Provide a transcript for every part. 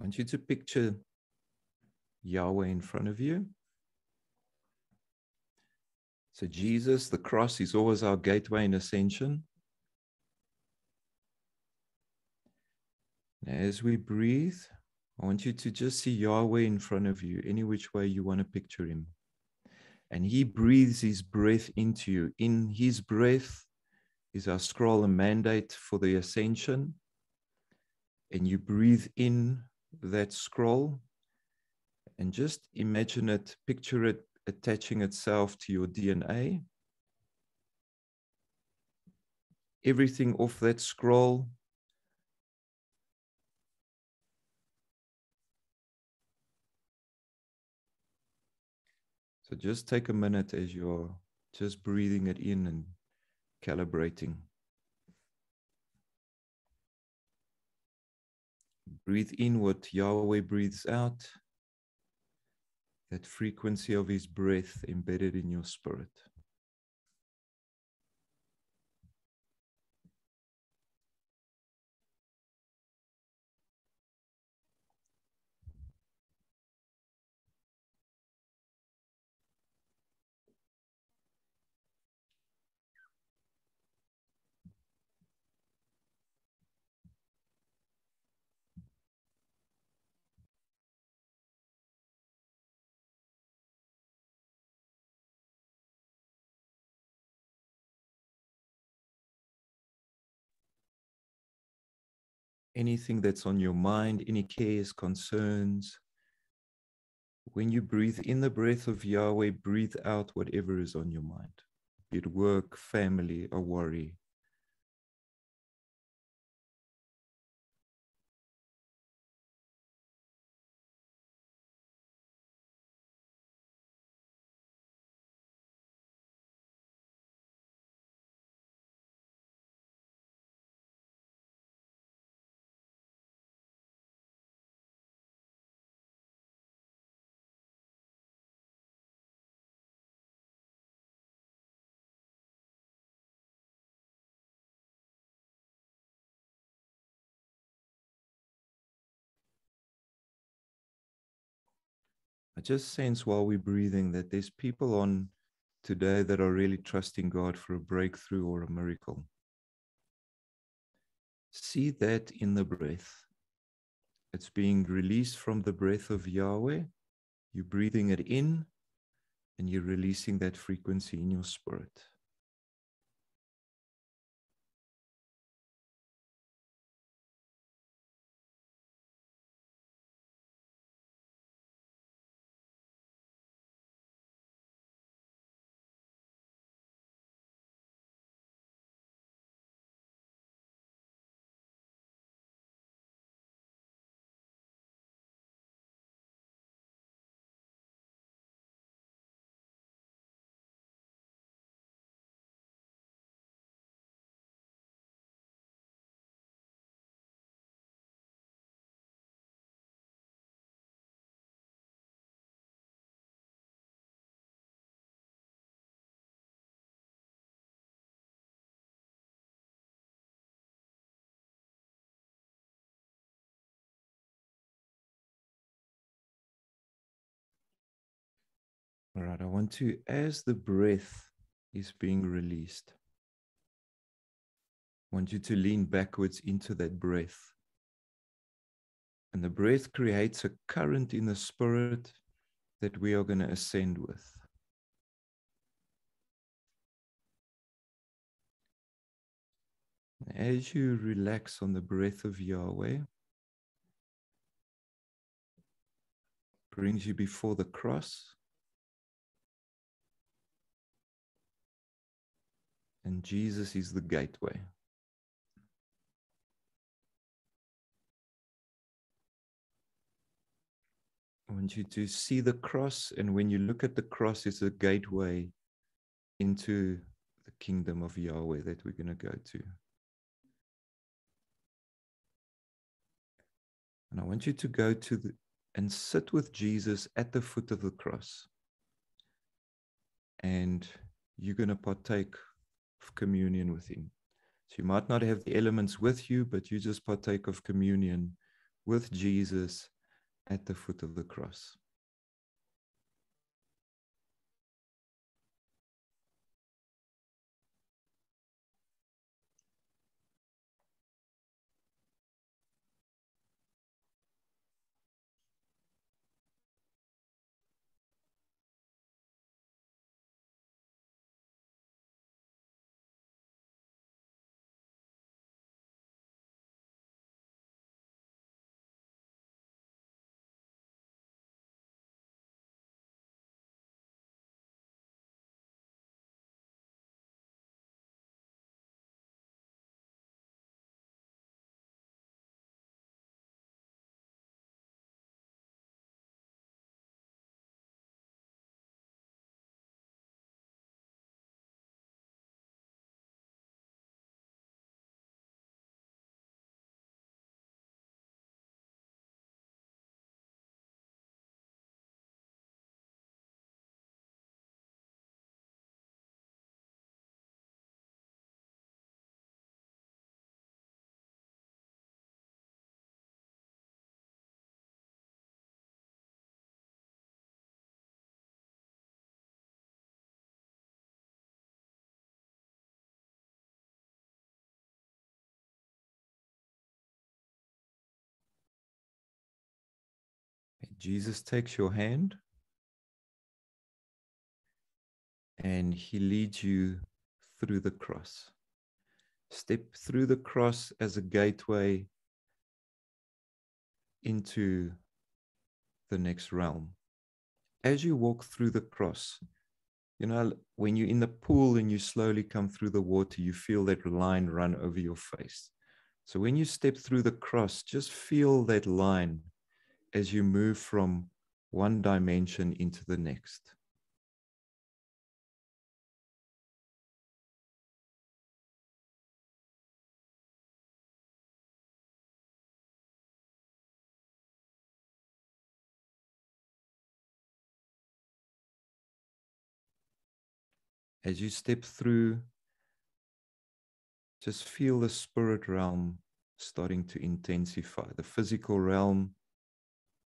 want you to picture Yahweh in front of you. So Jesus, the cross is always our gateway in ascension. As we breathe, I want you to just see Yahweh in front of you, any which way you want to picture him. And he breathes his breath into you. In his breath is our scroll and mandate for the ascension. And you breathe in that scroll and just imagine it, picture it attaching itself to your DNA. Everything off that scroll so just take a minute as you're just breathing it in and calibrating. Breathe in what Yahweh breathes out, that frequency of his breath embedded in your spirit. Anything that's on your mind, any cares, concerns. When you breathe in the breath of Yahweh, breathe out whatever is on your mind. Be it work, family, or worry. I just sense while we're breathing that there's people on today that are really trusting God for a breakthrough or a miracle. See that in the breath. It's being released from the breath of Yahweh. You're breathing it in and you're releasing that frequency in your spirit. All right, I want to, as the breath is being released, I want you to lean backwards into that breath. And the breath creates a current in the spirit that we are going to ascend with. As you relax on the breath of Yahweh, brings you before the cross. And Jesus is the gateway. I want you to see the cross, and when you look at the cross, it's a gateway into the kingdom of Yahweh that we're going to go to. And I want you to go to and sit with Jesus at the foot of the cross. And you're going to partake of communion with him. So you might not have the elements with you, but you just partake of communion with Jesus at the foot of the cross. Jesus takes your hand and he leads you through the cross. Step through the cross as a gateway into the next realm. As you walk through the cross, you know, when you're in the pool and you slowly come through the water, you feel that line run over your face. So when you step through the cross, just feel that line as you move from one dimension into the next. As you step through, just feel the spirit realm starting to intensify. The physical realm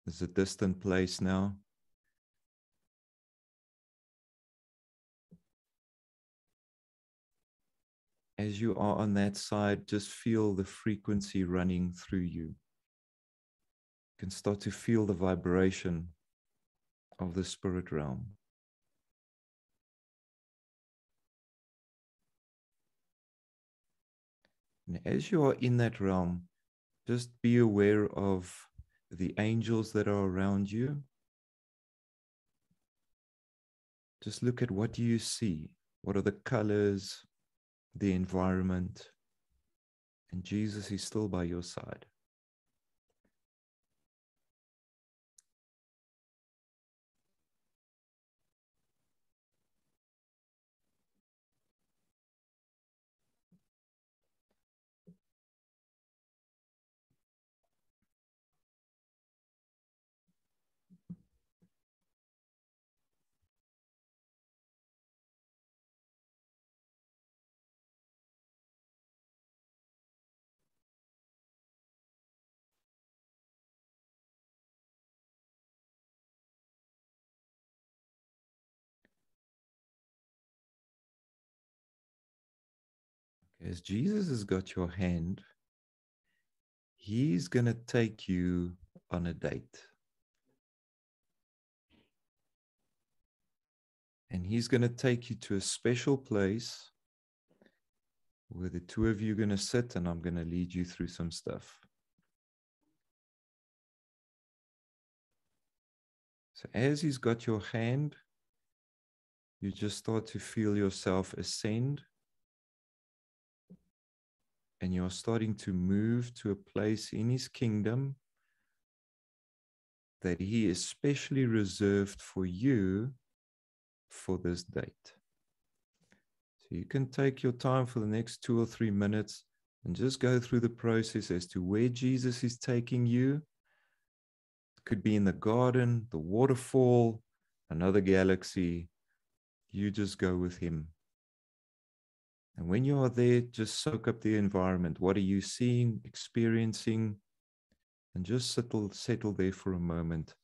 is a distant place now. As you are on that side, just feel the frequency running through you. You can start to feel the vibration of the spirit realm. And as you are in that realm, just be aware of the angels that are around you. Just look at what do you see? What are the colors, the environment? And Jesus is still by your side. As Jesus has got your hand, he's going to take you on a date. And he's going to take you to a special place where the two of you are going to sit, and I'm going to lead you through some stuff. So as he's got your hand, you just start to feel yourself ascend. And you're starting to move to a place in his kingdom that he is specially reserved for you for this date. So you can take your time for the next 2 or 3 minutes and just go through the process as to where Jesus is taking you. It could be in the garden, the waterfall, another galaxy. You just go with him. And when you are there, just soak up the environment. What are you seeing, experiencing? And just settle there for a moment.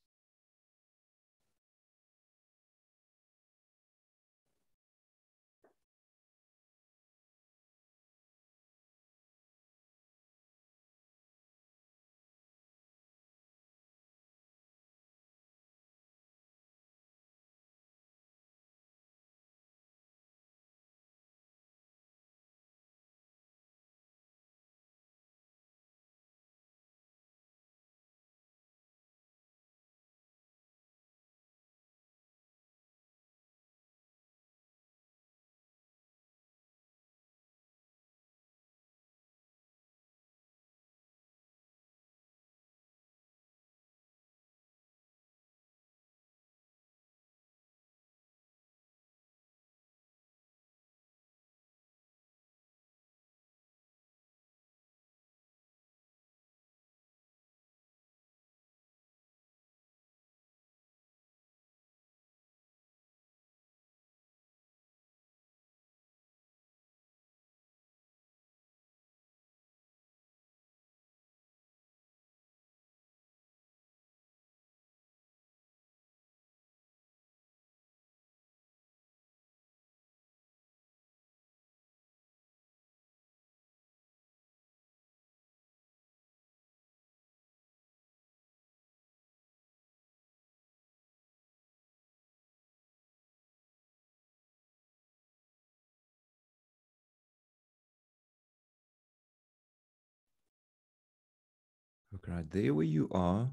Okay, right there where you are,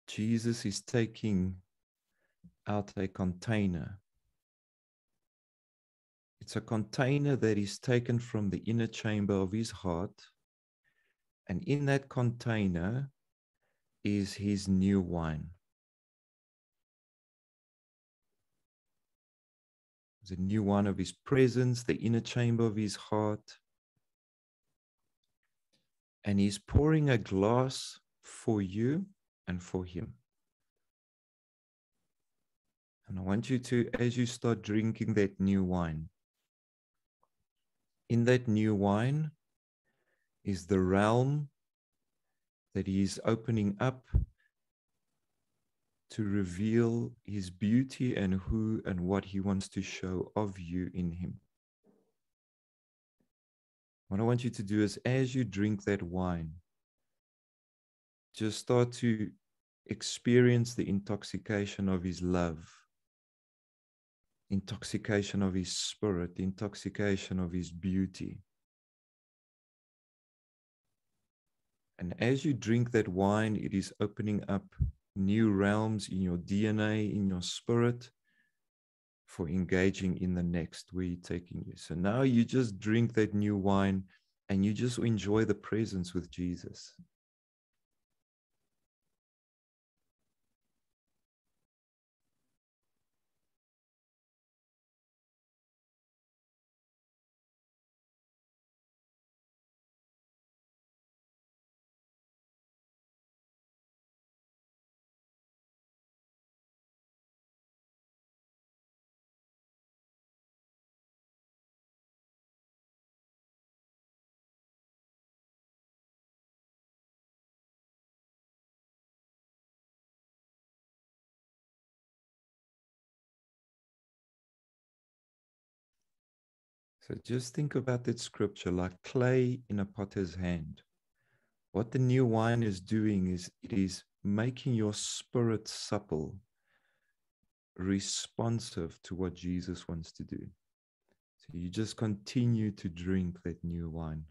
Jesus is taking out a container. It's a container that is taken from the inner chamber of his heart. And in that container is his new wine. The new wine of his presence, the inner chamber of his heart. And he's pouring a glass for you and for him. And I want you to, as you start drinking that new wine, in that new wine is the realm that he is opening up to reveal his beauty and who and what he wants to show of you in him. What I want you to do is, as you drink that wine, just start to experience the intoxication of his love, intoxication of his spirit, intoxication of his beauty. And as you drink that wine, it is opening up new realms in your DNA, in your spirit, for engaging in the next where he's taking you. So now you just drink that new wine and you just enjoy the presence with Jesus. So just think about that scripture like clay in a potter's hand. What the new wine is doing is it is making your spirit supple, responsive to what Jesus wants to do. So you just continue to drink that new wine.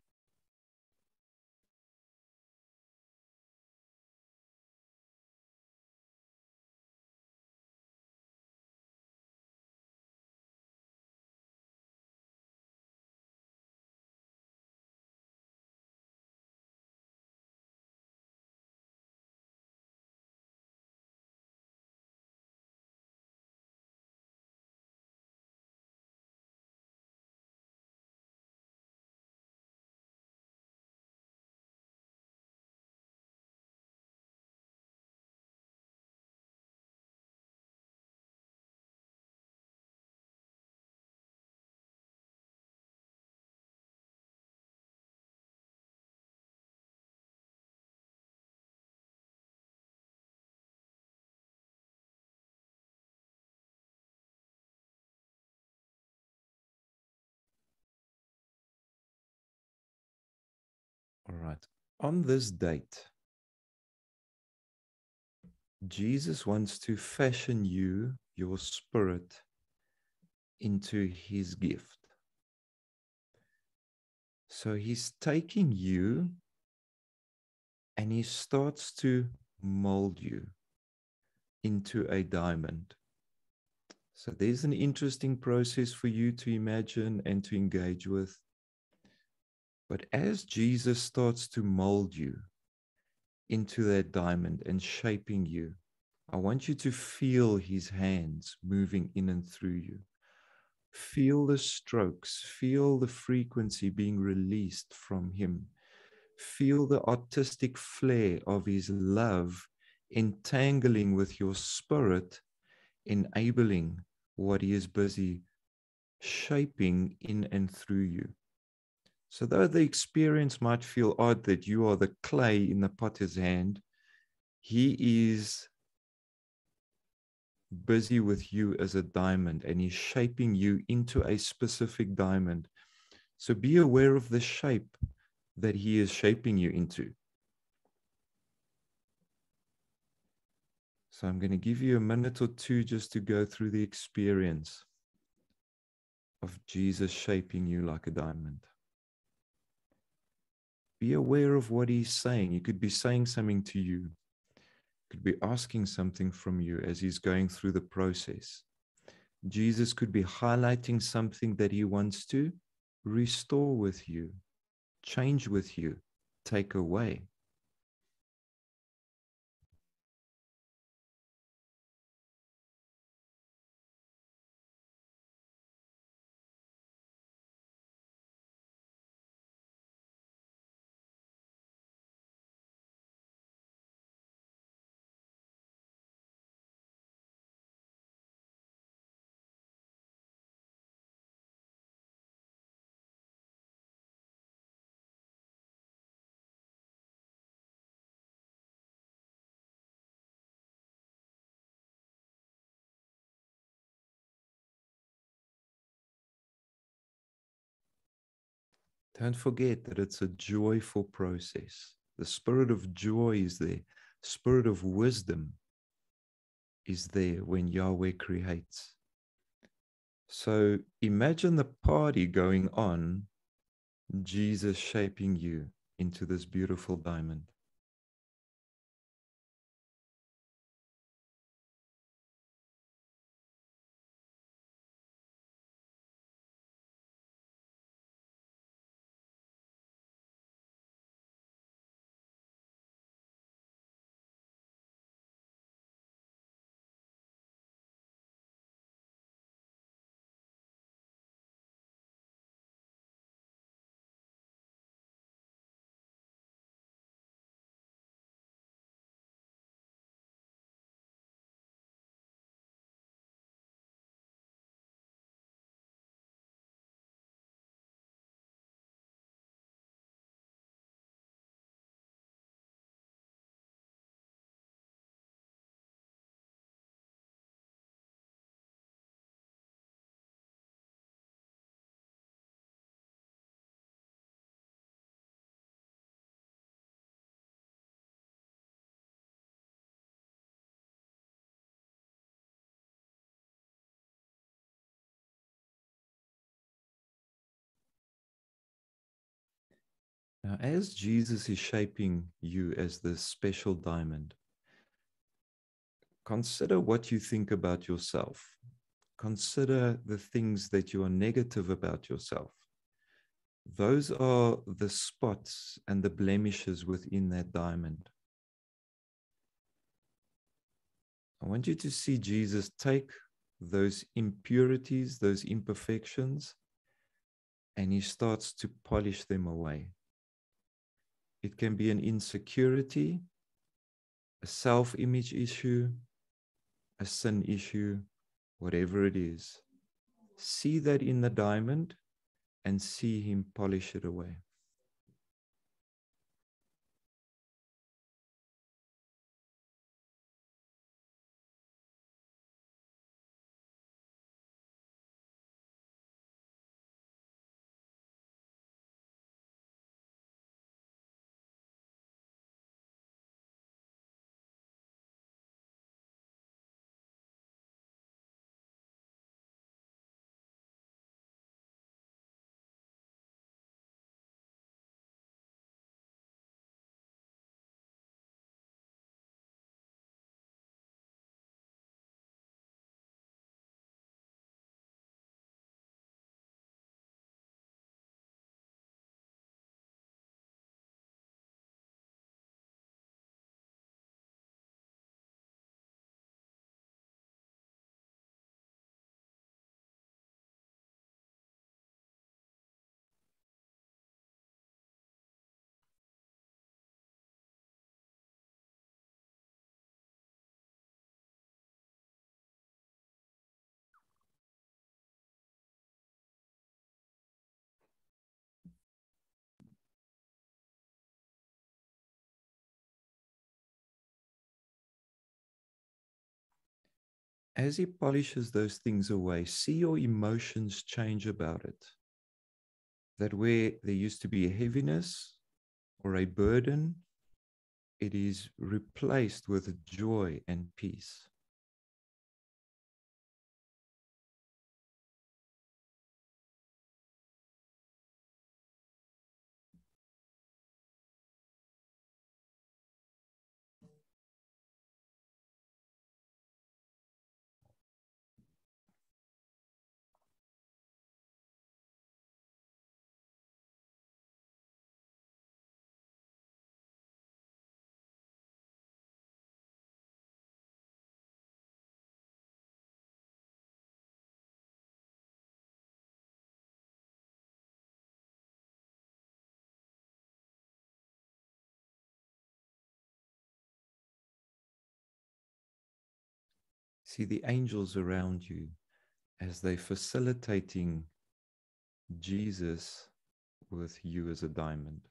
On this date, Jesus wants to fashion you, your spirit, into his gift. So he's taking you and he starts to mold you into a diamond. So there's an interesting process for you to imagine and to engage with. But as Jesus starts to mold you into that diamond and shaping you, I want you to feel his hands moving in and through you. Feel the strokes, feel the frequency being released from him. Feel the artistic flair of his love entangling with your spirit, enabling what he is busy shaping in and through you. So though the experience might feel odd that you are the clay in the potter's hand, he is busy with you as a diamond and he's shaping you into a specific diamond. So be aware of the shape that he is shaping you into. So I'm going to give you a minute or two just to go through the experience of Jesus shaping you like a diamond. Be aware of what he's saying. He could be saying something to you. He could be asking something from you as he's going through the process. Jesus could be highlighting something that he wants to restore with you, change with you, take away. Don't forget that it's a joyful process. The spirit of joy is there. Spirit of wisdom is there when Yahweh creates. So imagine the party going on, Jesus shaping you into this beautiful diamond. Now, as Jesus is shaping you as this special diamond, consider what you think about yourself. Consider the things that you are negative about yourself. Those are the spots and the blemishes within that diamond. I want you to see Jesus take those impurities, those imperfections, and he starts to polish them away. It can be an insecurity, a self-image issue, a sin issue, whatever it is. See that in the diamond and see him polish it away. as he polishes those things away, see your emotions change about it. That where there used to be a heaviness or a burden, it is replaced with joy and peace. See the angels around you as they're facilitating Jesus with you as a diamond.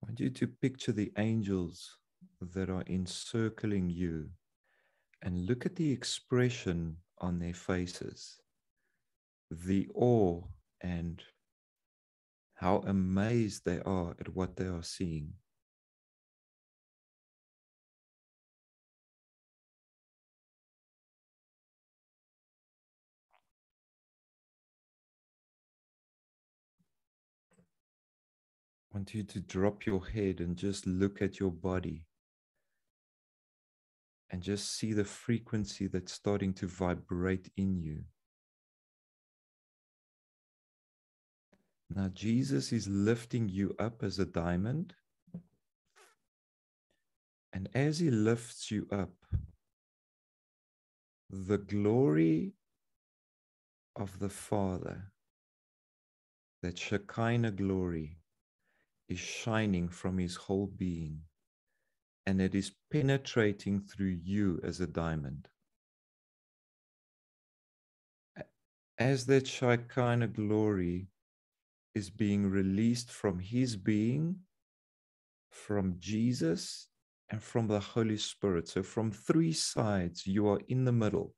I want you to picture the angels that are encircling you and look at the expression on their faces, the awe and how amazed they are at what they are seeing. I want you to drop your head and just look at your body and just see the frequency that's starting to vibrate in you. Now, Jesus is lifting you up as a diamond. And as he lifts you up, the glory of the Father, that Shekinah glory, is shining from his whole being. And it is penetrating through you as a diamond. As that Shekinah glory is being released from his being, from Jesus, and from the Holy Spirit. So from three sides, you are in the middle.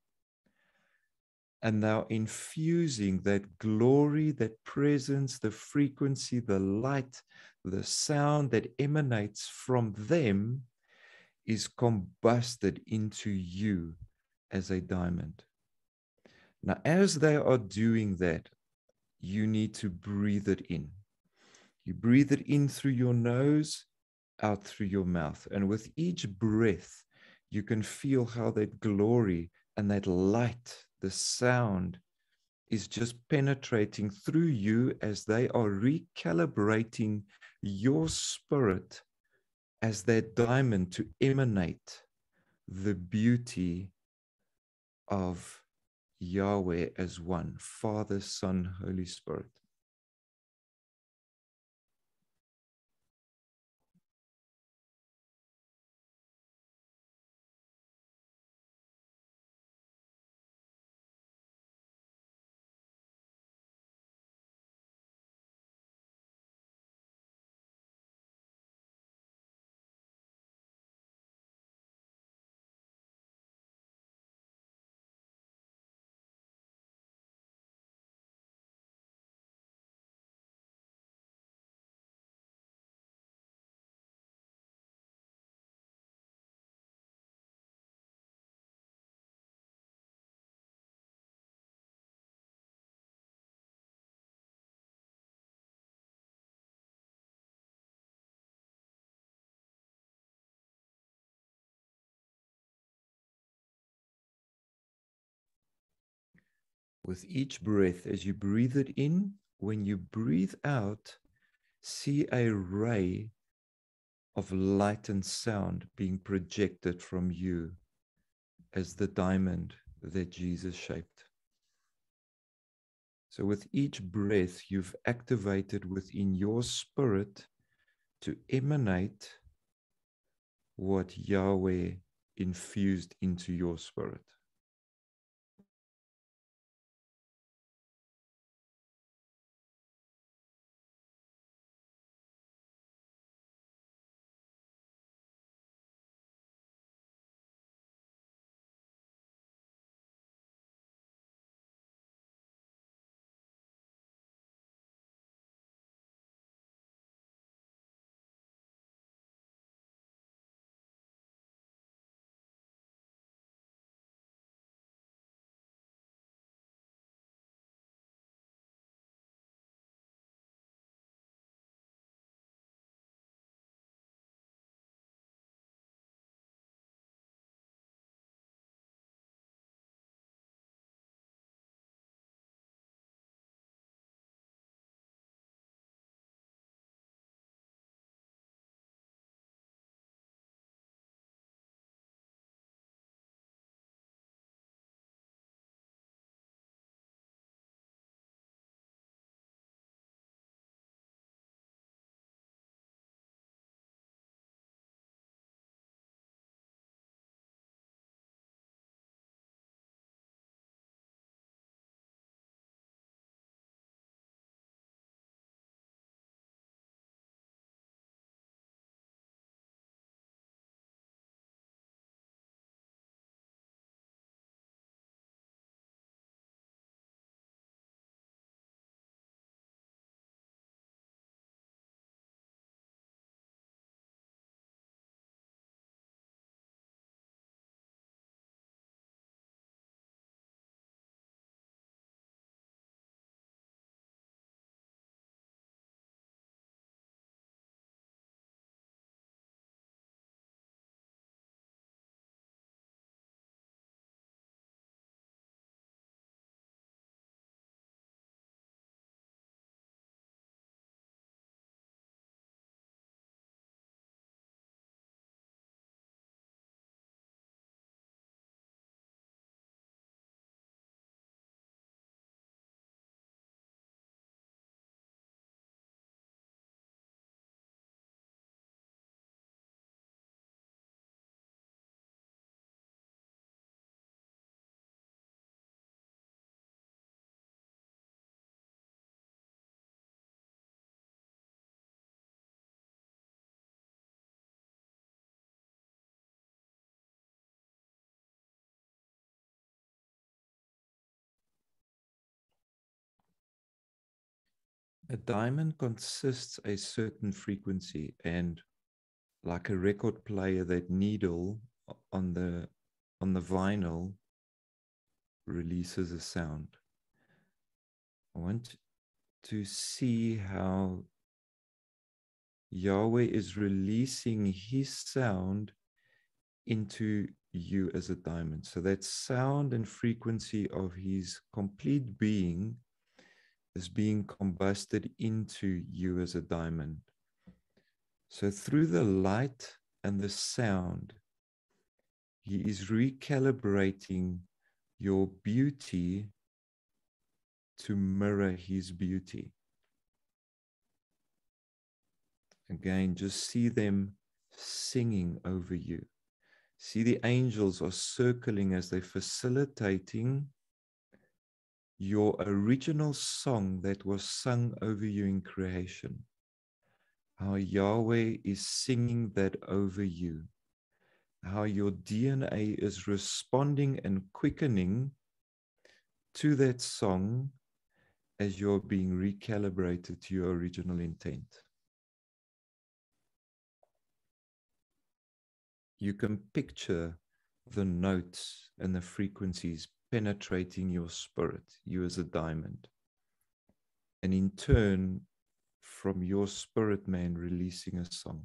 And now infusing that glory, that presence, the frequency, the light, the sound that emanates from them is combusted into you as a diamond. Now, as they are doing that, you need to breathe it in. You breathe it in through your nose, out through your mouth. And with each breath, you can feel how that glory and that light, the sound, is just penetrating through you as they are recalibrating your spirit as that diamond to emanate the beauty of Yahweh as one, Father, Son, Holy Spirit. With each breath, as you breathe it in, when you breathe out, see a ray of light and sound being projected from you as the diamond that Jesus shaped. So with each breath, you've activated within your spirit to emanate what Yahweh infused into your spirit. A diamond consists a certain frequency, and like a record player, that needle on the vinyl releases a sound. I want to see how Yahweh is releasing his sound into you as a diamond. So that sound and frequency of his complete being is being combusted into you as a diamond. So through the light and the sound, he is recalibrating your beauty to mirror his beauty. Again, just see them singing over you. See the angels are circling as they're facilitating your original song that was sung over you in creation. How Yahweh is singing that over you. How your DNA is responding and quickening to that song as you're being recalibrated to your original intent. You can picture the notes and the frequencies penetrating your spirit, you as a diamond. And in turn, from your spirit man releasing a song.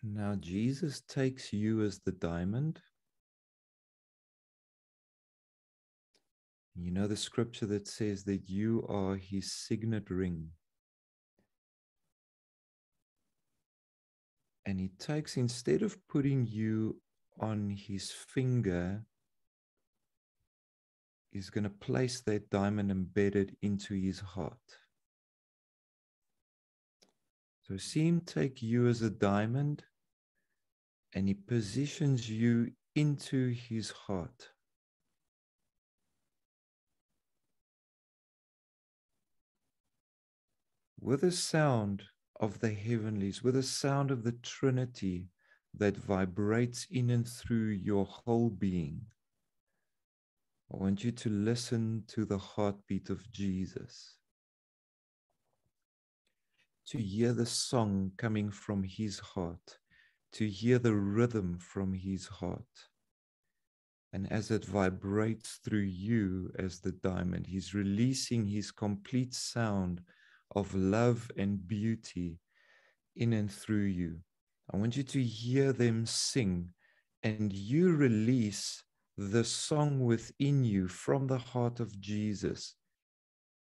Now, Jesus takes you as the diamond. You know the scripture that says that you are his signet ring. And he takes, instead of putting you on his finger, he's going to place that diamond embedded into his heart. So see him take you as a diamond, and he positions you into his heart. With a sound of the heavenlies, with a sound of the Trinity that vibrates in and through your whole being. I want you to listen to the heartbeat of Jesus, to hear the song coming from his heart, to hear the rhythm from his heart. And as it vibrates through you as the diamond, he's releasing his complete sound of love and beauty in and through you. I want you to hear them sing, and you release the song within you from the heart of Jesus.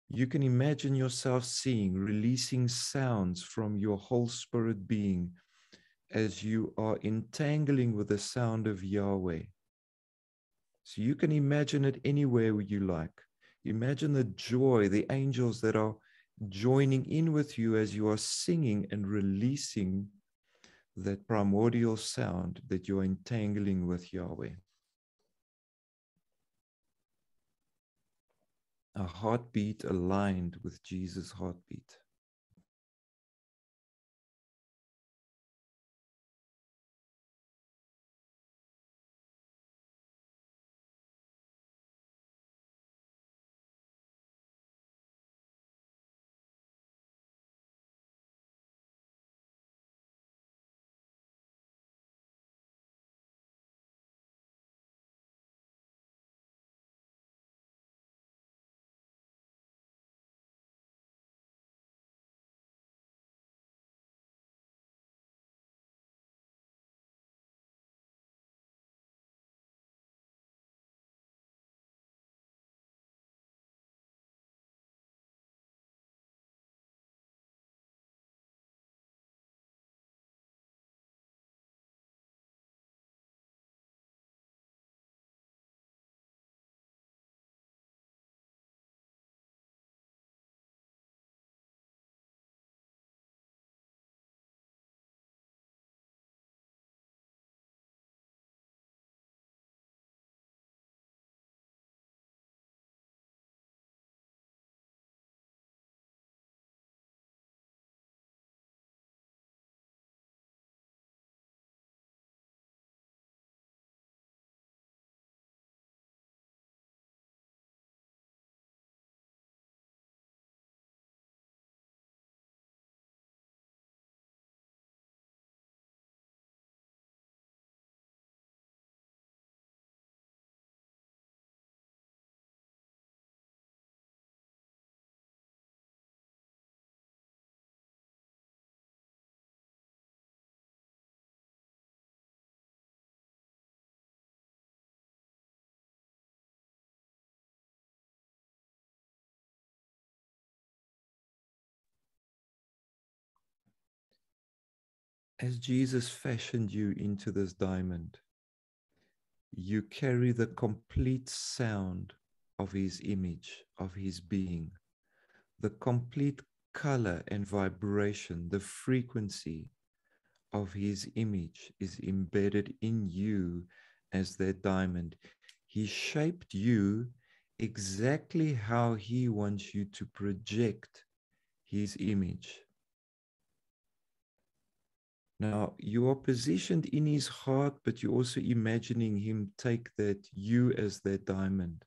You can imagine yourself seeing, releasing sounds from your whole spirit being as you are entangling with the sound of Yahweh. So you can imagine it anywhere you like. Imagine the joy, the angels that are joining in with you as you are singing and releasing that primordial sound that you're entangling with Yahweh. A heartbeat aligned with Jesus' heartbeat. As Jesus fashioned you into this diamond, you carry the complete sound of his image, of his being, the complete color and vibration, the frequency of his image is embedded in you as that diamond. He shaped you exactly how he wants you to project his image. Now, you are positioned in his heart, but you're also imagining him take that you as that diamond.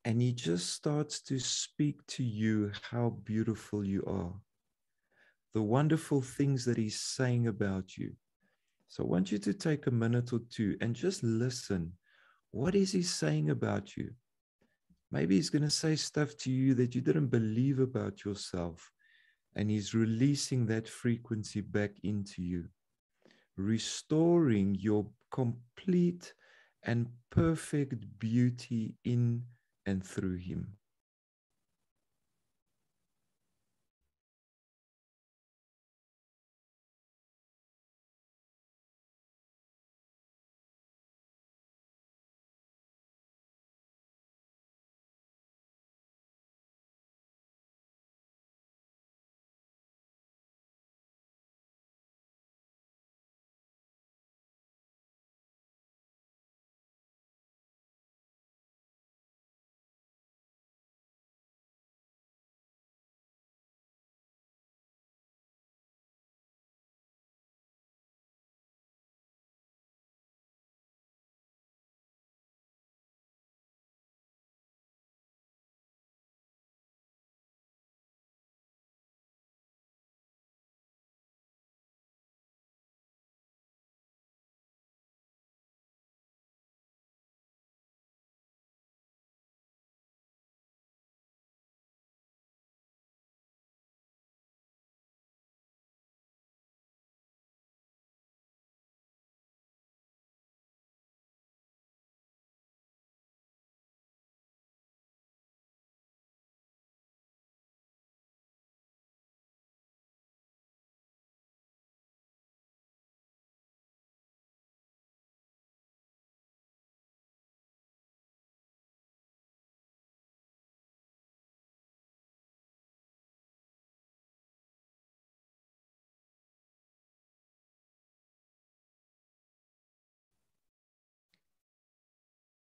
And he just starts to speak to you how beautiful you are, the wonderful things that he's saying about you. So I want you to take a minute or two and just listen. What is he saying about you? Maybe he's going to say stuff to you that you didn't believe about yourself, and he's releasing that frequency back into you. restoring your complete and perfect beauty in and through him.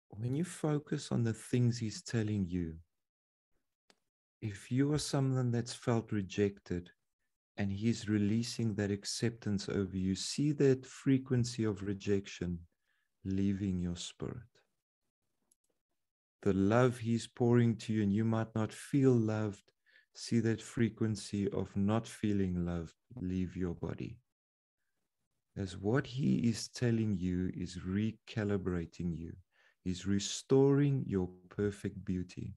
When you focus on the things he's telling you, if you are someone that's felt rejected and he's releasing that acceptance over you, see that frequency of rejection leaving your spirit. The love he's pouring to you, and you might not feel loved, see that frequency of not feeling loved leave your body. As what he is telling you is recalibrating you, is restoring your perfect beauty.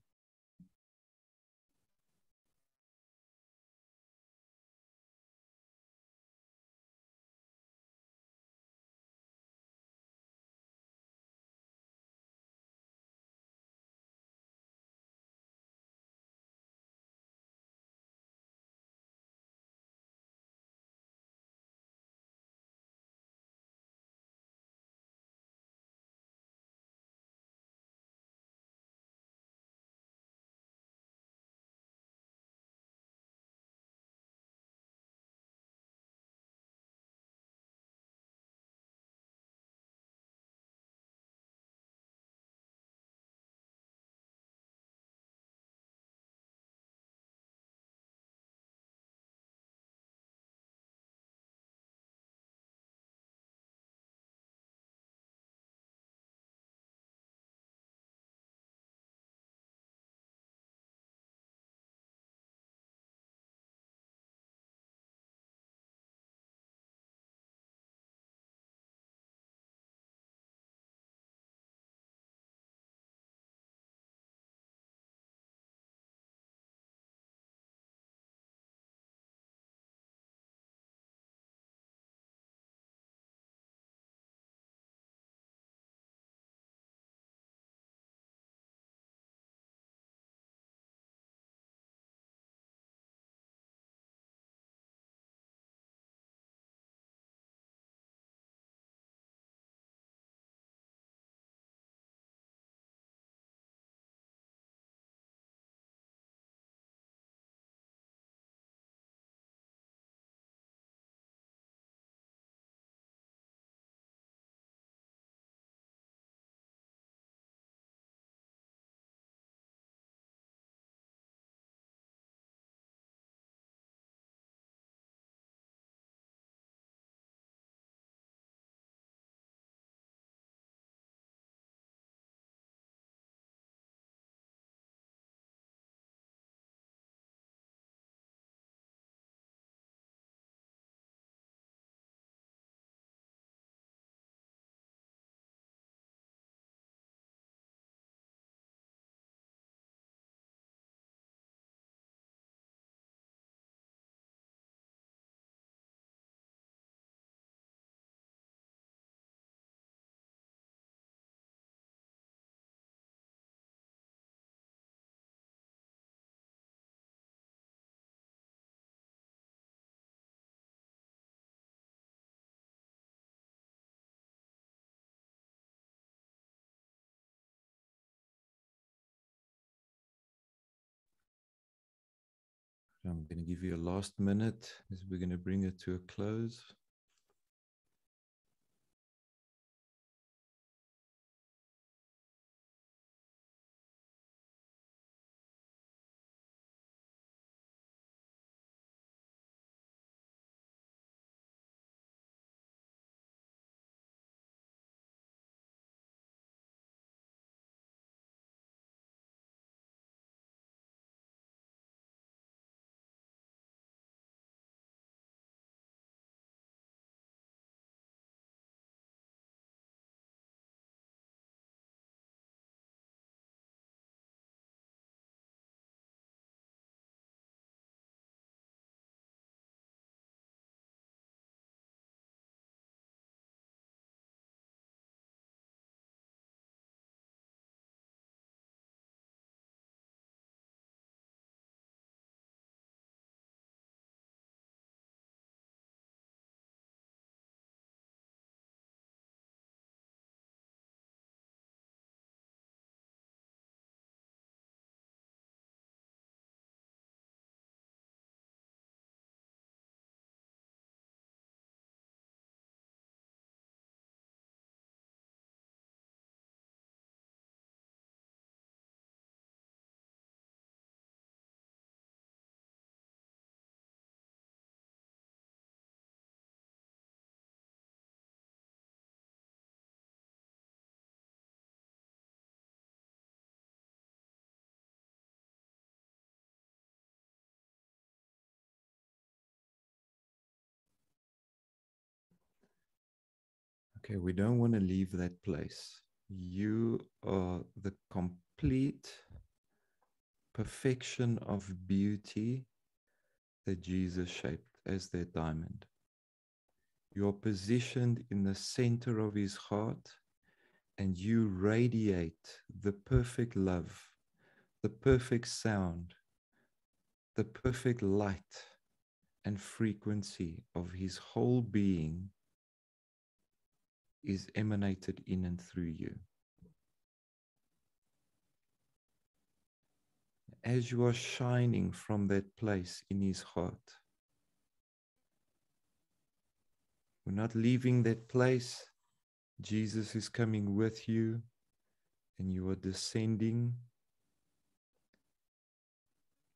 I'm going to give you a last minute as we're going to bring it to a close. Okay, we don't want to leave that place. You are the complete perfection of beauty that Jesus shaped as their diamond. You're positioned in the center of his heart, and you radiate the perfect love, the perfect sound, the perfect light and frequency of his whole being is emanated in and through you. As you are shining from that place in his heart, we're not leaving that place. Jesus is coming with you, and you are descending.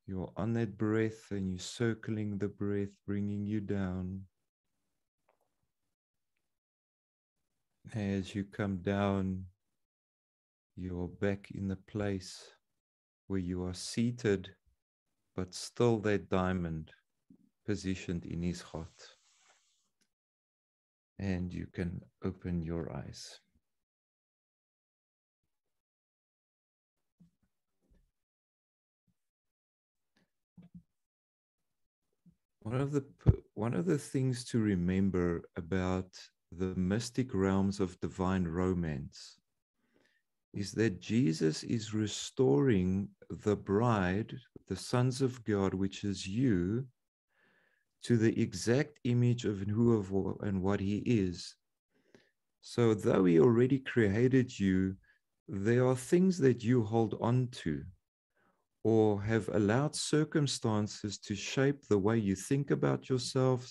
You're on that breath, and you're circling the breath, bringing you down. As you come down, you're back in the place where you are seated, but still that diamond positioned in his heart. And you can open your eyes. One of the things to remember about the mystic realms of divine romance is that Jesus is restoring the bride, the sons of God, which is you, to the exact image of who and what he is. So though he already created you, there are things that you hold on to or have allowed circumstances to shape the way you think about yourself,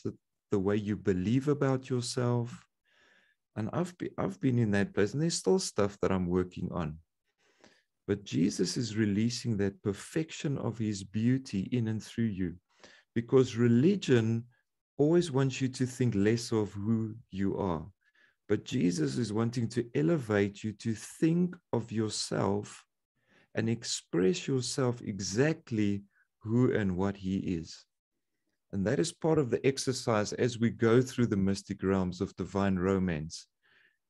the way you believe about yourself. And I've been in that place, and there's still stuff that I'm working on. But Jesus is releasing that perfection of his beauty in and through you, because religion always wants you to think less of who you are. But Jesus is wanting to elevate you to think of yourself and express yourself exactly who and what he is. And that is part of the exercise as we go through the mystic realms of divine romance,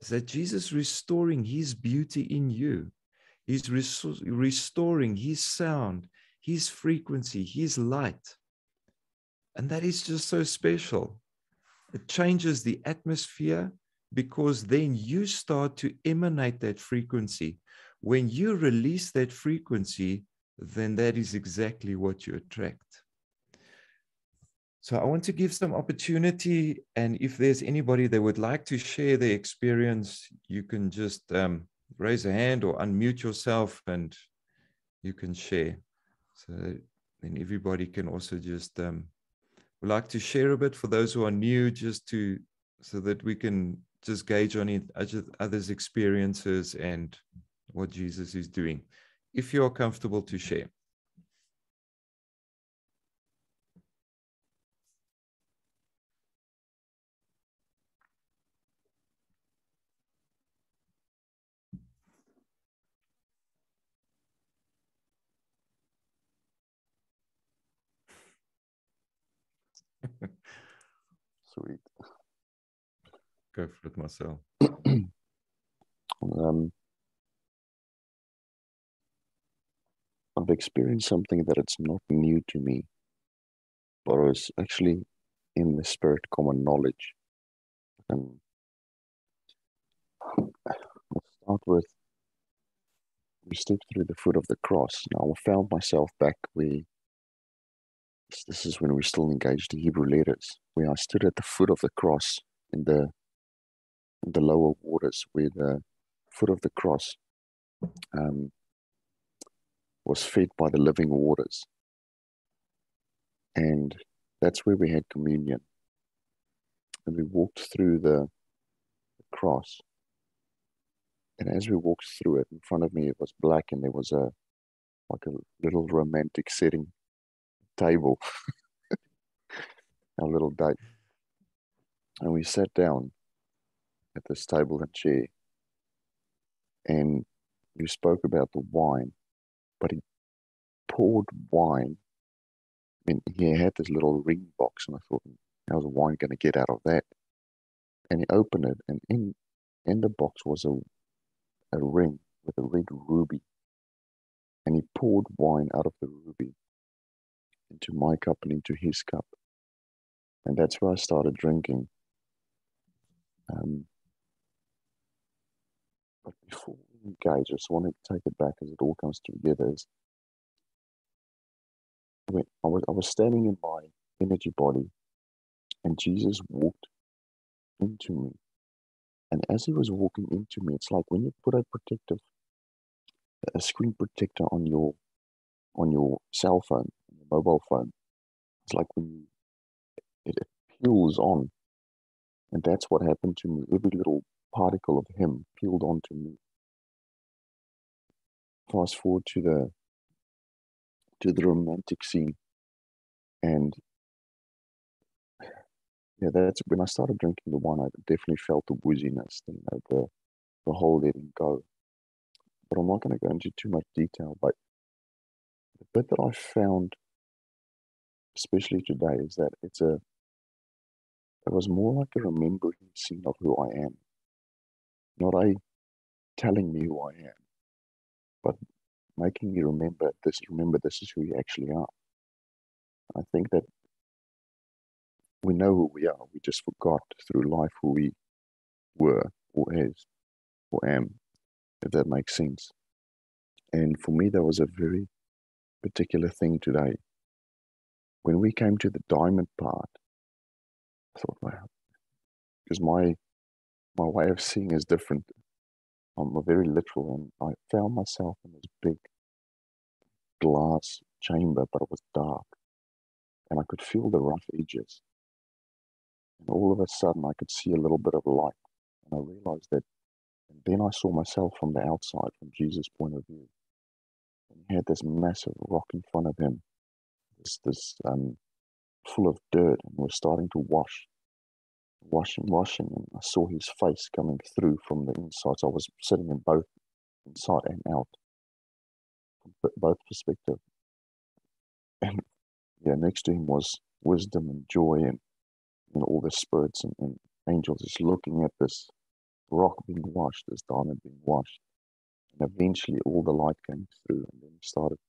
is that Jesus restoring his beauty in you. He's restoring his sound, his frequency, his light. And that is just so special. It changes the atmosphere, because then you start to emanate that frequency. When you release that frequency, then that is exactly what you attract. So I want to give some opportunity, and if there's anybody that would like to share their experience, you can just raise a hand or unmute yourself and you can share. So then everybody can also just would like to share a bit for those who are new, just to so that we can just gauge on it, others' experiences and what Jesus is doing. If you're comfortable to share. Sweet. Go for it, Marcel. I've experienced something that it's not new to me, but it was actually in the spirit common knowledge. And I'll start with, we stepped through the foot of the cross. Now I found myself back where, this is when we still engaged the Hebrew letters, where I stood at the foot of the cross in the lower waters, where the foot of the cross was fed by the living waters. And that's where we had communion. And we walked through the cross. And as we walked through it, in front of me, it was black, and there was a little romantic setting table, a little date. And we sat down at this table and chair, and you spoke about the wine, but he poured wine. I mean, he had this little ring box, and I thought, how's the wine going to get out of that? And he opened it, and in the box was a ring with a red ruby. And he poured wine out of the ruby into my cup and into his cup. And that's where I started drinking. But before we engage, I just want to take it back as it all comes together. When I was standing in my energy body, and Jesus walked into me. And as he was walking into me, it's like when you put a screen protector on your cell phone, your mobile phone. It's like when it peels on. And that's what happened to me. Every little particle of him peeled onto me. Fast forward to the romantic scene, and yeah, that's when I started drinking the wine. I definitely felt the wooziness, the whole letting go. But I'm not going to go into too much detail. But the bit that I found, especially today, is that it was more like a remembering scene of who I am, not a telling me who I am, but making me remember this. Remember, this is who you actually are. I think that we know who we are. We just forgot through life who we were or is or am, if that makes sense. And for me, that was a very particular thing today. When we came to the diamond part, I thought, wow, because my way of seeing is different. I'm very literal, and I found myself in this big glass chamber, but it was dark, and I could feel the rough edges. And all of a sudden, I could see a little bit of light, and I realized that. And then I saw myself from the outside, from Jesus' point of view. And he had this massive rock in front of him, this full of dirt, and was starting to washing, and I saw his face coming through from the inside. So I was sitting in both inside and out, from both perspectives. And yeah, next to him was wisdom and joy, and all the spirits and angels just looking at this rock being washed, this diamond being washed. And eventually all the light came through, and then he started.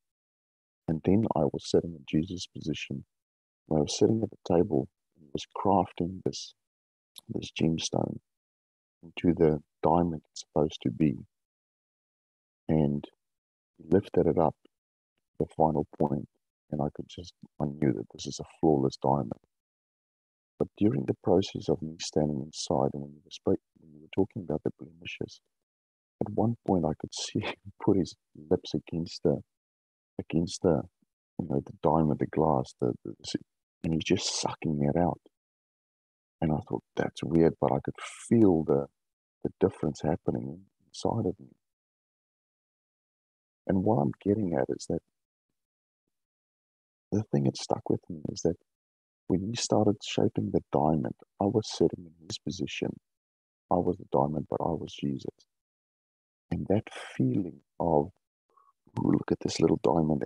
And then I was sitting in Jesus' position. When I was sitting at the table, he was crafting this gemstone into the diamond it's supposed to be. And he lifted it up, the final point, and I knew that this is a flawless diamond. But during the process of me standing inside, and when you were talking about the blemishes, at one point I could see him put his lips against the the diamond, the glass, and he's just sucking it out. And I thought, that's weird, but I could feel the difference happening inside of me. And what I'm getting at is that the thing that stuck with me is that when he started shaping the diamond, I was sitting in his position. I was the diamond, but I was Jesus. And that feeling of, ooh, look at this little diamond,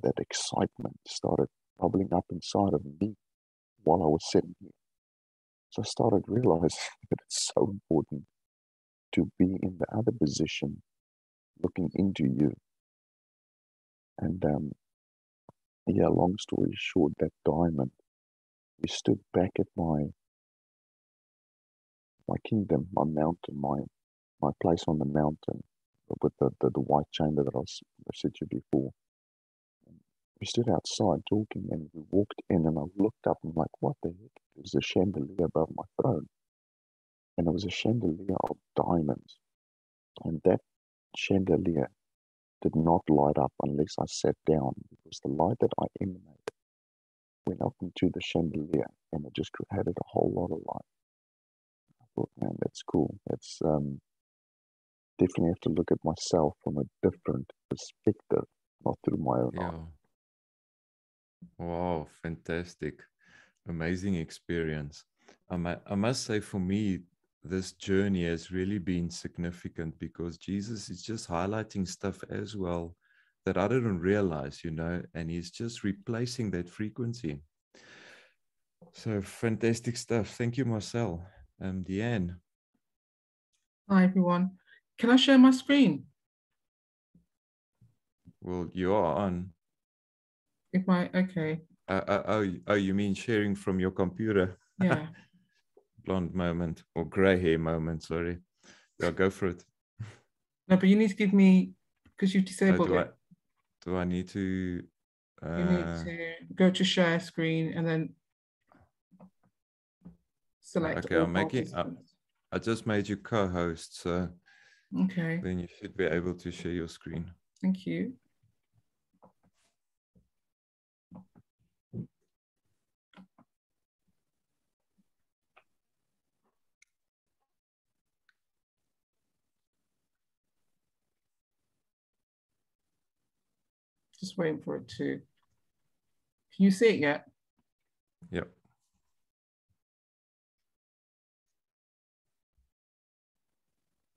that excitement started bubbling up inside of me while I was sitting here. So I started realizing that it's so important to be in the other position, looking into you. And yeah, long story short, that diamond, we stood back at my kingdom, my mountain, my place on the mountain with the white chamber that I said to you before. We stood outside talking, and we walked in, and I looked up and I'm like, what the heck? There's a chandelier above my throne. And it was a chandelier of diamonds. And that chandelier did not light up unless I sat down, because the light that I emanated went up into the chandelier, and it just added a whole lot of light. I thought, man, that's cool. That's definitely have to look at myself from a different perspective, not through my own eyes. Wow, fantastic. Amazing experience. I must say, for me, this journey has really been significant, because Jesus is just highlighting stuff as well that I didn't realize, and he's just replacing that frequency. So fantastic stuff. Thank you, Marcel. Deanne. Hi, everyone. Can I share my screen? Well, you are on. Okay. Oh, you mean sharing from your computer? Yeah. Blonde moment, or gray hair moment, sorry. Yeah, go for it. No, but you need to give me, because you've disabled it. Do I need to? You need to go to share screen and then select all participants. I just made you co-host, so okay. Then you should be able to share your screen. Thank you. Just waiting for it to. Can you see it yet? Yep.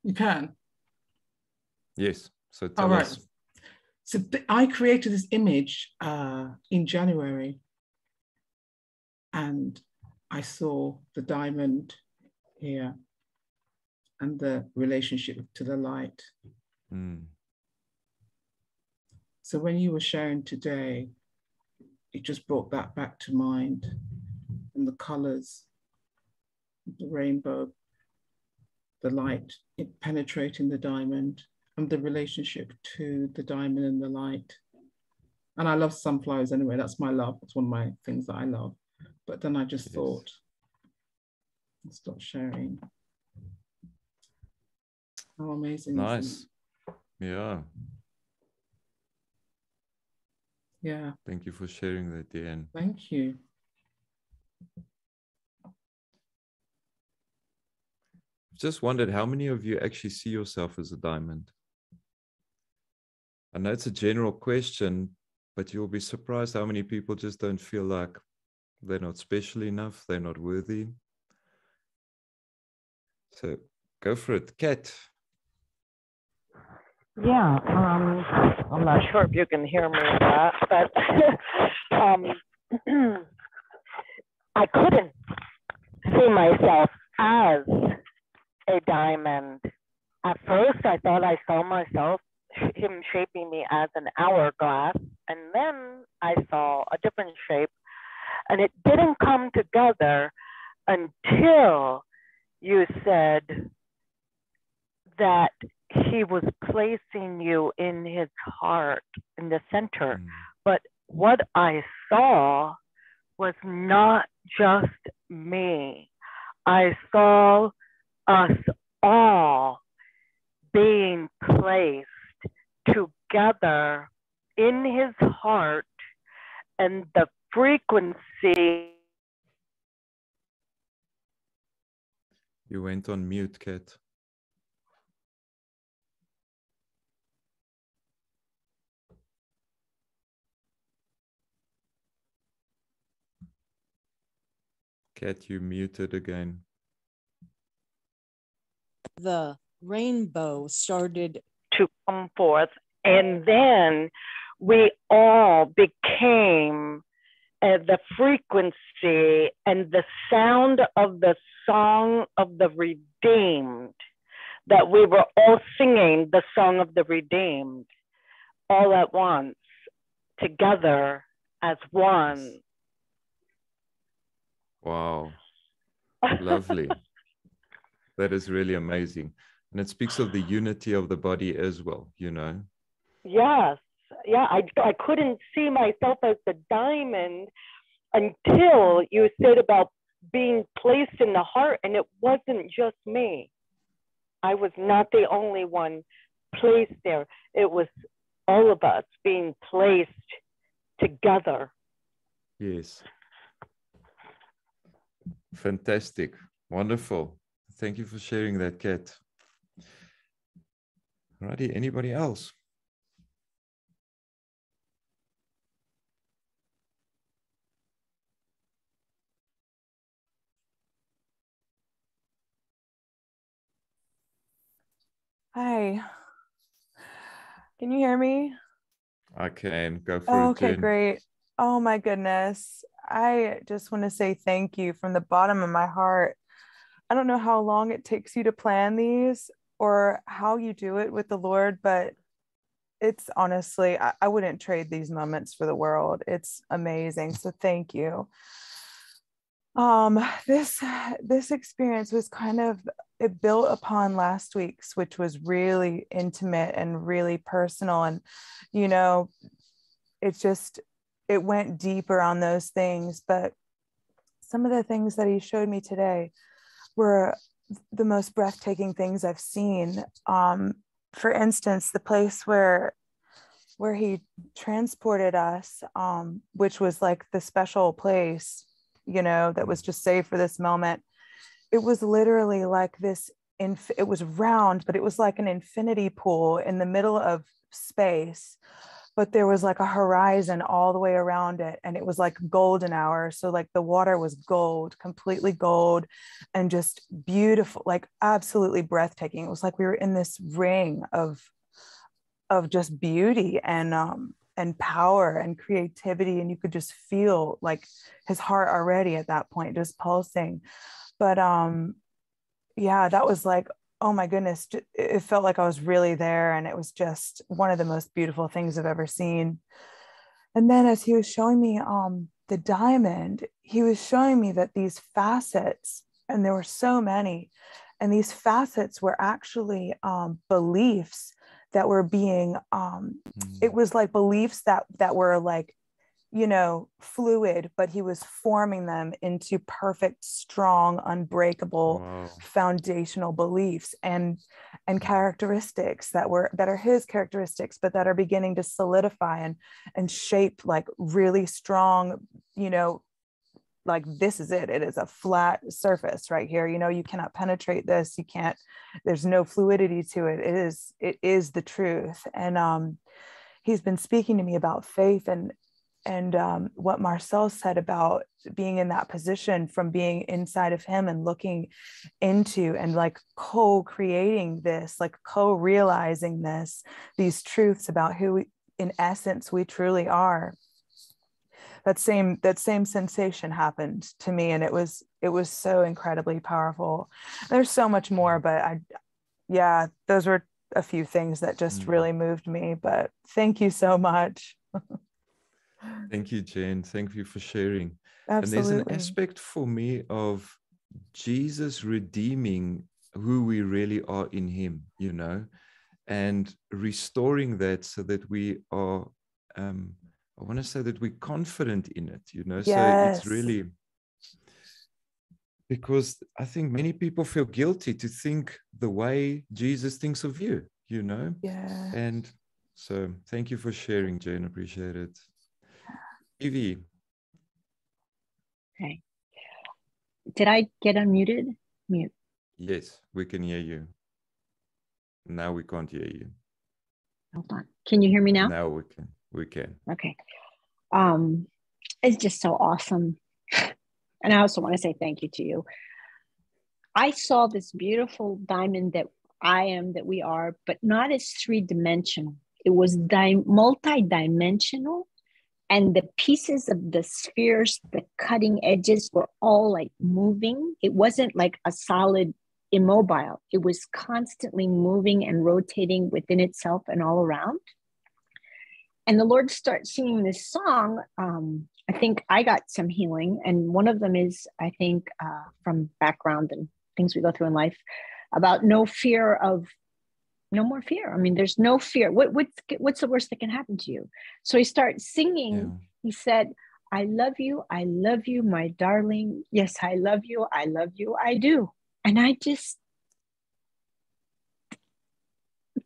You can? Yes. So tell us. So I created this image in January, and I saw the diamond here and the relationship to the light. Mm. So when you were sharing today, it just brought that back to mind, and the colors, the rainbow, the light, it penetrating the diamond, and the relationship to the diamond and the light. And I love sunflowers anyway. That's my love. It's one of my things that I love. But then I just thought, let's stop sharing. How amazing nice. Is it? Yeah. Yeah. Thank you for sharing that, Deanne. Thank you. Just wondered, how many of you actually see yourself as a diamond? I know it's a general question, but you'll be surprised how many people just don't feel like they're not special enough, they're not worthy. So go for it, Kat. Yeah, I'm not sure if you can hear me or not, but I couldn't see myself as a diamond. At first, I thought I saw myself, him shaping me as an hourglass, and then I saw a different shape, and it didn't come together until you said that he was placing you in his heart, in the center. But what I saw was not just me. I saw us all being placed together in his heart and the frequency. You went on mute, Kat. Kat, you muted again. The rainbow started to come forth. And then we all became the frequency and the sound of the song of the redeemed, that we were all singing the song of the redeemed all at once, together as one. Wow. Lovely. That is really amazing. And it speaks of the unity of the body as well, you know? Yes. Yeah, I couldn't see myself as the diamond until you said about being placed in the heart, and it wasn't just me. I was not the only one placed there. It was all of us being placed together. Yes. Fantastic. Wonderful. Thank you for sharing that, Kat. Alrighty, anybody else? Hi. Can you hear me? I can go for it. Okay, Jen. great. Oh my goodness. I just want to say thank you from the bottom of my heart. I don't know how long it takes you to plan these or how you do it with the Lord, but it's honestly, I wouldn't trade these moments for the world. It's amazing. So thank you. This experience was kind of, it built upon last week's, which was really intimate and really personal. And, you know, it went deeper on those things. But some of the things that he showed me today were the most breathtaking things I've seen. For instance, the place where he transported us, which was like the special place, you know, that was just saved for this moment. It was literally like this, it was round, but it was like an infinity pool in the middle of space, but there was like a horizon all the way around it. And it was like golden hour. So like the water was gold, completely gold, and just beautiful, like absolutely breathtaking. It was like we were in this ring of just beauty and power and creativity. And you could just feel like his heart already at that point, just pulsing. But yeah, that was like, oh my goodness, it felt like I was really there. And it was just one of the most beautiful things I've ever seen. And then as he was showing me the diamond, he was showing me that these facets, and there were so many, and these facets were actually beliefs that were being, it was like beliefs that were like, you know, fluid, but he was forming them into perfect, strong, unbreakable, foundational beliefs and characteristics that are his characteristics, but that are beginning to solidify and shape like really strong, you know, like this is it. It is a flat surface right here. You know, you cannot penetrate this. You can't, there's no fluidity to it. It is the truth. And he's been speaking to me about faith and what Marcel said about being in that position, from being inside of him and looking into and like co-creating this, like co-realizing these truths about who in essence we truly are. That same sensation happened to me, and it was so incredibly powerful. There's so much more, but yeah, those were a few things that just really moved me. But thank you so much. Thank you, Jen. Thank you for sharing. Absolutely. And there's an aspect for me of Jesus redeeming who we really are in him, you know, and restoring that so that we are, I want to say that we're confident in it, you know. Yes. So it's really, because I think many people feel guilty to think the way Jesus thinks of you, you know. Yeah. And so thank you for sharing, Jane. Appreciate it. Evie. Okay. Did I get unmuted? Mute. Yes, we can hear you. Now we can't hear you. Hold on. Can you hear me now? Now we can. We can. Okay. It's just so awesome. And I also want to say thank you to you. I saw this beautiful diamond that we are, but not as three-dimensional. It was multi-dimensional, and the pieces of the spheres, the cutting edges were all like moving. It wasn't like a solid immobile. It was constantly moving and rotating within itself and all around. And the Lord starts singing this song. I think I got some healing. And one of them is, I think, from background and things we go through in life, about no more fear. I mean, there's no fear. What's the worst that can happen to you? So he starts singing. Yeah. He said, I love you, my darling. Yes, I love you, I do. And I just,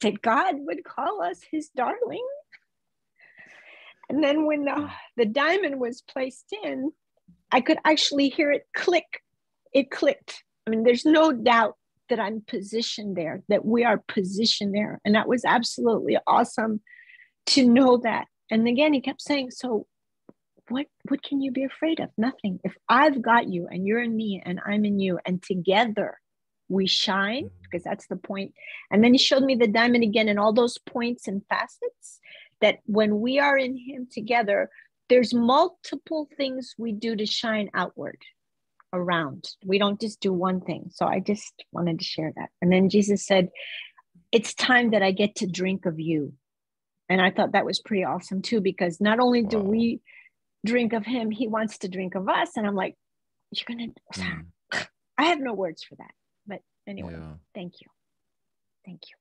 that God would call us his darling. And then when the diamond was placed in, I could actually hear it click. It clicked. I mean, there's no doubt that I'm positioned there, that we are positioned there. And that was absolutely awesome to know that. And again, he kept saying, so what can you be afraid of? Nothing. If I've got you and you're in me and I'm in you, and together we shine, because that's the point. And then he showed me the diamond again and all those points and facets, that when we are in him together, there's multiple things we do to shine outward around. We don't just do one thing. So I just wanted to share that. And then Jesus said, it's time that I get to drink of you. And I thought that was pretty awesome too, because not only do we drink of him, he wants to drink of us. And I'm like, you're going to, I have no words for that. But anyway, thank you. Thank you.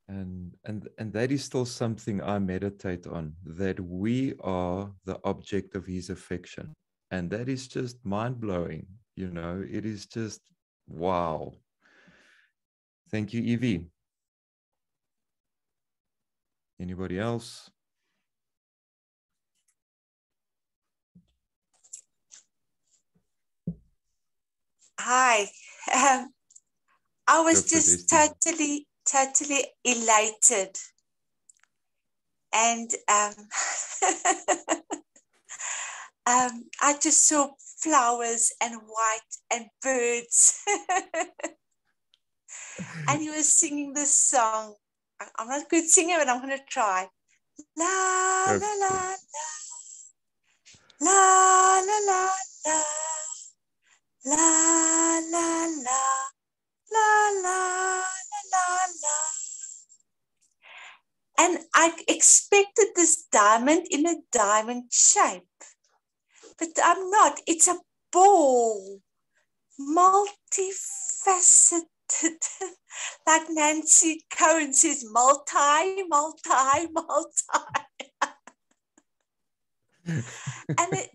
And that is still something I meditate on, that we are the object of his affection. And that is just mind-blowing. You know, it is just, wow. Thank you, Evie. Anybody else? Hi. I was just totally elated. And I just saw flowers and white and birds. And he was singing this song. I'm not a good singer, but I'm going to try. La, la, la, la, la, la, la, la. La la la la la la la. And I expected this diamond in a diamond shape, but I'm not. It's a ball, multifaceted, like Nancy Cohen says, multi. And it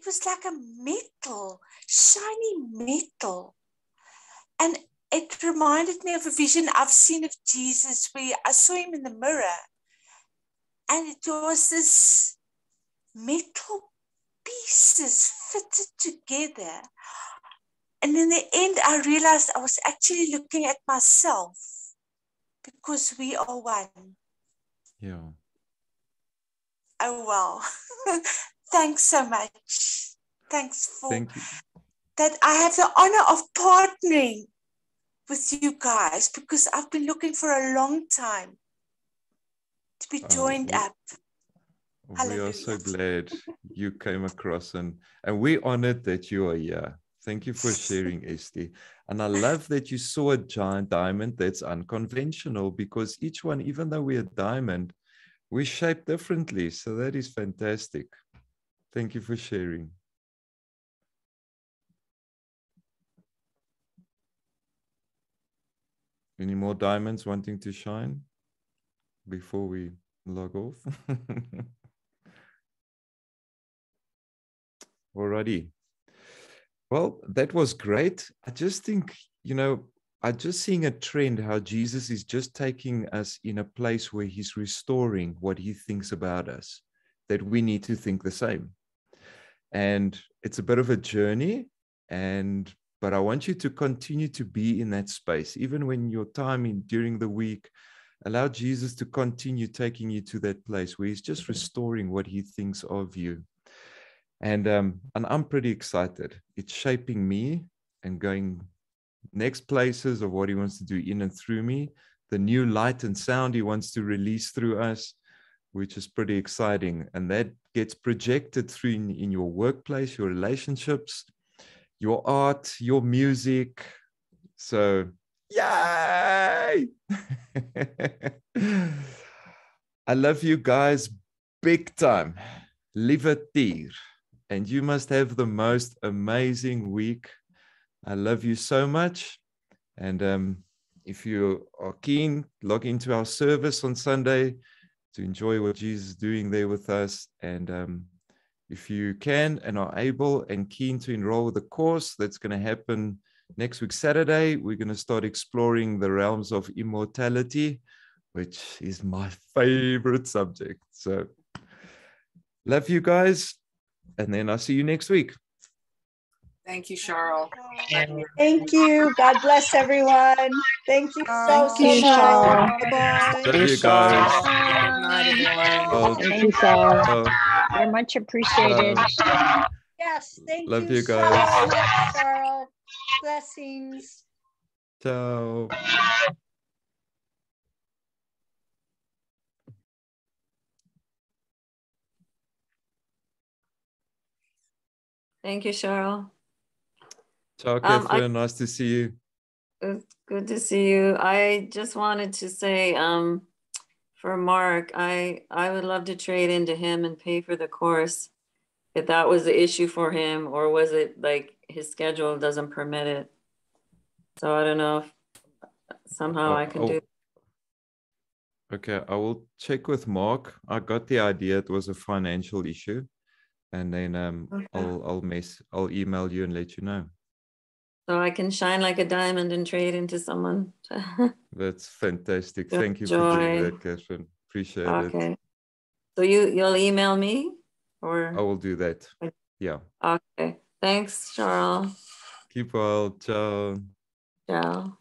was like a metal, shiny metal. And it reminded me of a vision I've seen of Jesus where I saw him in the mirror. And it was this metal pieces fitted together. And in the end, I realized I was actually looking at myself, because we are one. Yeah. Oh, wow. Thanks so much. Thanks for that. I have the honor of partnering with you guys, because I've been looking for a long time to be joined up. We are so glad you came across, and we're honored that you are here. Thank you for sharing, Esty. And I love that you saw a giant diamond that's unconventional, because each one, even though we're a diamond, we're shaped differently. So that is fantastic. Thank you for sharing. Any more diamonds wanting to shine before we log off? Alrighty. Well, that was great. I just think, you know, I'm just seeing a trend how Jesus is just taking us in a place where he's restoring what he thinks about us. that we need to think the same. And it's a bit of a journey, but I want you to continue to be in that space, even when your time during the week, allow Jesus to continue taking you to that place where he's just restoring what he thinks of you. And I'm pretty excited. It's shaping me and going next places of what he wants to do in and through me, the new light and sound he wants to release through us, which is pretty exciting. And that gets projected through in your workplace, your relationships, your art, your music. So, yay! I love you guys big time. Lieve Tier. And you must have the most amazing week. I love you so much. And if you are keen, log into our service on Sunday to enjoy what Jesus is doing there with us. And if you can and are able and keen to enroll with the course that's going to happen next week, Saturday, we're going to start exploring the realms of immortality, which is my favorite subject. So love you guys. And then I'll see you next week. Thank you, Charles. Thank you. God bless everyone. Thank you so much. Bye-bye. Love you guys. Good night, everyone. Thank you, Charles. Oh, You're much appreciated. Yes, thank love you you so guys. much, Charles. Blessings. Ciao. Thank you, Cheryl. Ciao, Catherine. Nice to see you. It's good to see you. I just wanted to say, for Mark, I would love to trade into him and pay for the course if that was the issue for him, or was it like his schedule doesn't permit it? So I don't know if somehow I can do. Okay, I will check with Mark. I got the idea it was a financial issue, and then I'll email you and let you know. So I can shine like a diamond and trade into someone. That's fantastic. Good Thank you for doing that, Catherine. Appreciate it. Okay. So you'll email me, or I will do that. Yeah. Okay. Thanks, Charles. Keep well. Ciao. Ciao.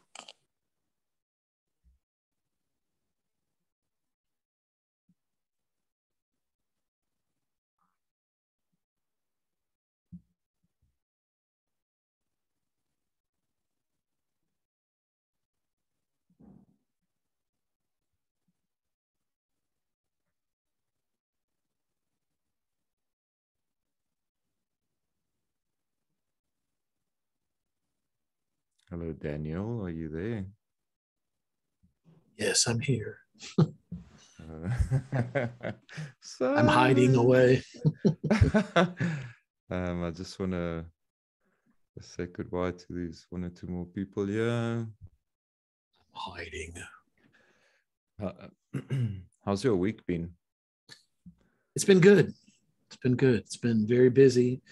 Hello, Daniel. Are you there? Yes, I'm here. I'm hiding away. I just want to say goodbye to these one or two more people here. Hiding. How's your week been? It's been good. It's been good. It's been very busy.